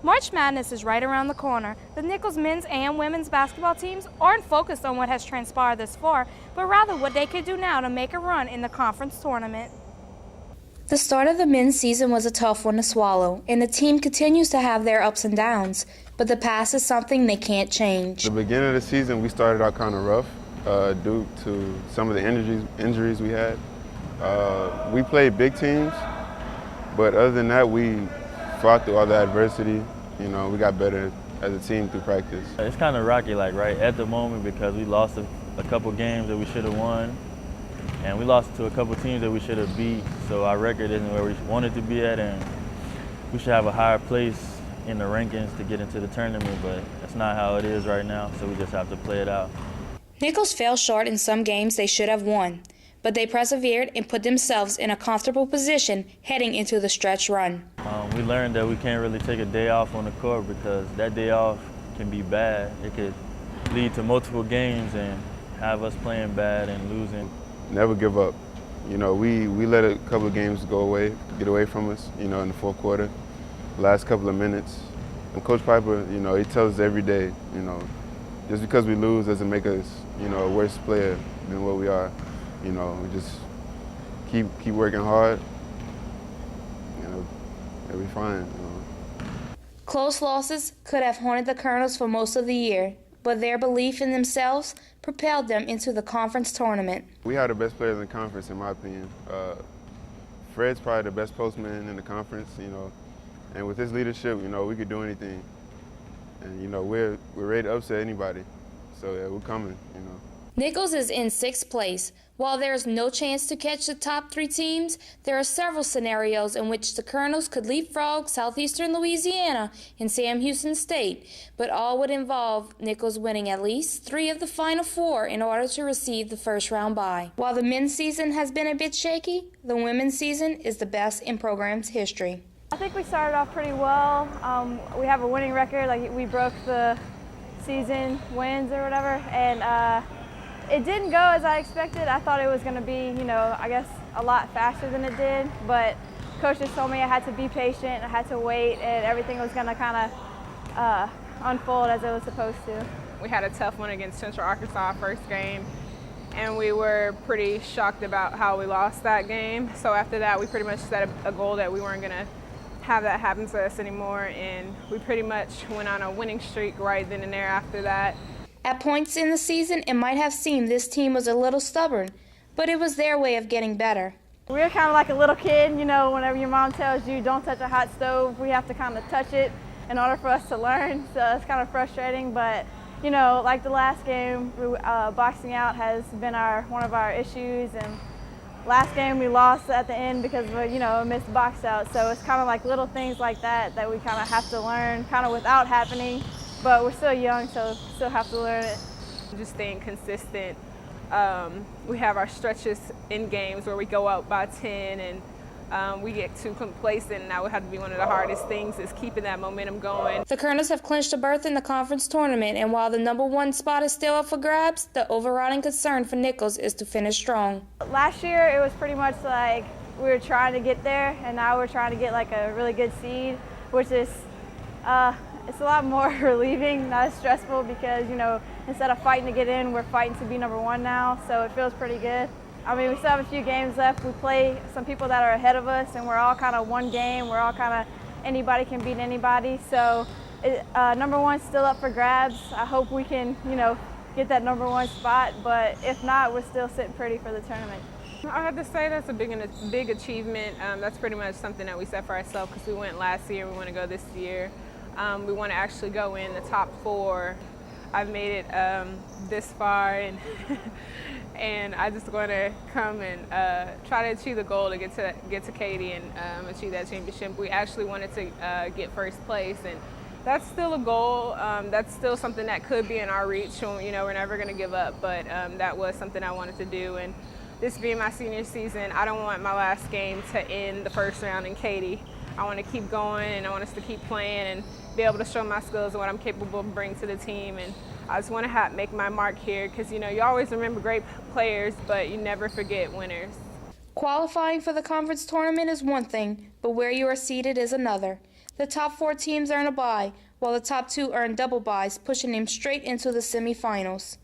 March Madness is right around the corner. The Nichols men's and women's basketball teams aren't focused on what has transpired thus far, but rather what they could do now to make a run in the conference tournament. The start of the men's season was a tough one to swallow, and the team continues to have their ups and downs, but the past is something they can't change. The beginning of the season, we started out kind of rough due to some of the injuries we had. We played big teams, but other than that, we fought through all the adversity. You know, we got better as a team through practice. It's kind of rocky, right at the moment, because we lost a couple games that we should have won, and we lost to a couple teams that we should have beat. So our record isn't where we wanted to be at, and we should have a higher place in the rankings to get into the tournament, but that's not how it is right now, so we just have to play it out. Nichols fell short in some games they should have won, but they persevered and put themselves in a comfortable position heading into the stretch run. We learned that we can't really take a day off on the court because that day off can be bad. It could lead to multiple games and have us playing bad and losing. Never give up. You know, we let a couple of games get away from us, you know, in the fourth quarter, last couple of minutes. And Coach Piper, you know, he tells us every day, you know, just because we lose doesn't make us, you know, a worse player than what we are. You know, we just keep working hard, you know, it'll be fine. You know. Close losses could have haunted the Colonels for most of the year, but their belief in themselves propelled them into the conference tournament. We have the best players in the conference, in my opinion. Fred's probably the best postman in the conference, you know, and with his leadership, you know, we could do anything. And, you know, we're ready to upset anybody, so yeah, we're coming, you know. Nichols is in 6th place. While there is no chance to catch the top 3 teams, there are several scenarios in which the Colonels could leapfrog Southeastern Louisiana and Sam Houston State, but all would involve Nichols winning at least 3 of the final 4 in order to receive the first round bye. While the men's season has been a bit shaky, the women's season is the best in program's history. I think we started off pretty well. We have a winning record, like we broke the season wins or whatever, and it didn't go as I expected. I thought it was going to be, you know, I guess a lot faster than it did, but Coach just told me I had to be patient, I had to wait, and everything was going to kind of unfold as it was supposed to. We had a tough one against Central Arkansas first game, and we were pretty shocked about how we lost that game. So after that, we pretty much set a goal that we weren't going to have that happen to us anymore, and we pretty much went on a winning streak right then and there after that. At points in the season, it might have seemed this team was a little stubborn, but it was their way of getting better. We're kind of like a little kid, you know, whenever your mom tells you don't touch a hot stove, we have to kind of touch it in order for us to learn, so it's kind of frustrating, but you know, like the last game, boxing out has been one of our issues, and last game we lost at the end because of a missed box out, so it's kind of like little things like that we kind of have to learn kind of without happening. But we're still young, so still have to learn it. Just staying consistent. We have our stretches in games where we go up by 10 and we get too complacent, and that would have to be one of the hardest things is keeping that momentum going. The Colonels have clinched a berth in the conference tournament, and while the #1 spot is still up for grabs, the overriding concern for Nichols is to finish strong. Last year it was pretty much like we were trying to get there, and now we're trying to get like a really good seed, which is it's a lot more relieving, not as stressful, because, you know, instead of fighting to get in, we're fighting to be #1 now, so it feels pretty good. I mean, we still have a few games left. We play some people that are ahead of us, and we're all kind of one game. We're all kind of anybody can beat anybody, so #1's still up for grabs. I hope we can, you know, get that #1 spot, but if not, we're still sitting pretty for the tournament. I have to say that's a big achievement. That's pretty much something that we set for ourselves because we went last year, we want to go this year. We want to actually go in the top 4. I've made it this far, and I just want to come and try to achieve the goal to get to Katy and achieve that championship. We actually wanted to get first place, and that's still a goal. That's still something that could be in our reach. You know, we're never going to give up, but that was something I wanted to do. And this being my senior season, I don't want my last game to end the first round in Katy. I want to keep going, and I want us to keep playing and be able to show my skills and what I'm capable of bringing to the team. And I just want to make my mark here because, you know, you always remember great players, but you never forget winners. Qualifying for the conference tournament is one thing, but where you are seated is another. The top 4 teams earn a bye, while the top 2 earn double byes, pushing them straight into the semifinals.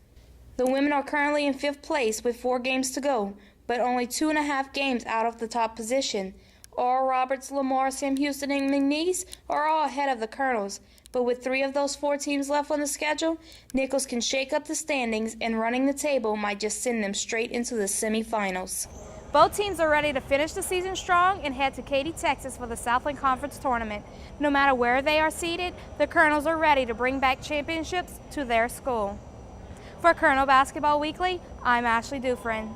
The women are currently in 5th place with 4 games to go, but only 2.5 games out of the top position. Oral Roberts, Lamar, Sam Houston, and McNeese are all ahead of the Colonels, but with 3 of those 4 teams left on the schedule, Nichols can shake up the standings, and running the table might just send them straight into the semifinals. Both teams are ready to finish the season strong and head to Katy, Texas for the Southland Conference Tournament. No matter where they are seated, the Colonels are ready to bring back championships to their school. For Colonel Basketball Weekly, I'm Ashley Dufresne.